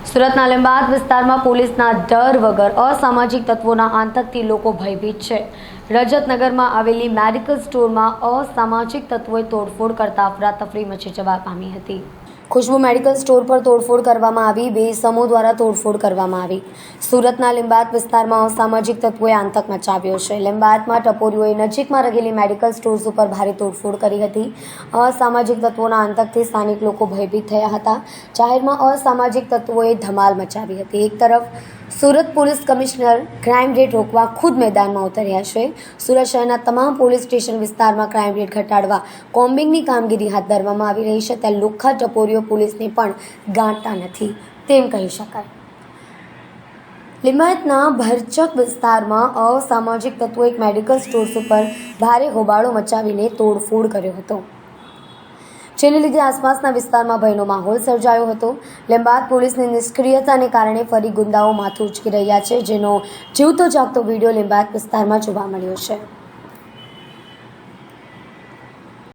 સુરતના લીંબાયત વિસ્તારમાં પોલીસના ડર વગર અસામાજિક તત્વોના આતંકથી લોકો ભયભીત છે। રજતનગરમાં આવેલી મેડિકલ સ્ટોરમાં અસામાજિક તત્વોએ તોડફોડ કરતા અફરાતફરી મચી જવા પામી હતી। ખુશ્બુ મેડિકલ સ્ટોર પર તોડફોડ કરવામાં આવી। બે ઇસમો દ્વારા તોડફોડ કરવામાં આવી। સુરતના લીંબાયત વિસ્તારમાં અસામાજિક તત્વોએ આતંક મચાવ્યો છે। લીંબાયતમાં ટપોરીઓએ નજીકમાં રહેલી મેડિકલ સ્ટોર્સ ઉપર ભારે તોડફોડ કરી હતી। અસામાજિક તત્વોના આતંકથી સ્થાનિક લોકો ભયભીત થયા હતા। જાહેરમાં અસામાજિક તત્વોએ ધમાલ મચાવી હતી। એક તરફ Surat police commissioner crime rate રોકવા ખુદ મેદાનમાં ઉતર્યા છે। સુરત શહેરના તમામ પોલીસ સ્ટેશન વિસ્તારમાં ક્રાઇમ રેટ ઘટાડવા કોમ્બિંગની કામગીરી હાથ ધરવામાં આવી રહી છે। ત્યાં લુખ્ખા ટપોરીઓ પોલીસને પણ ગાંઠતા નથી તેમ કહી શકાય। લીંબાયતના ભરચક વિસ્તારમાં અસામાજિક તત્વો એક મેડિકલ સ્ટોર્સ ઉપર ભારે હોબાળો મચાવીને તોડફોડ કર્યો હતો, જેને લીધે આસપાસના વિસ્તારમાં ભયનો માહોલ સર્જાયો હતો। લીંબાયત પોલીસની નિષ્ક્રિયતાને કારણે ફરી ગુંડાઓ માથું ઉંચકી રહ્યા છે, જેનો જીવતો જાગતો વિડીયો લીંબાયત વિસ્તારમાં જોવા મળ્યો છે।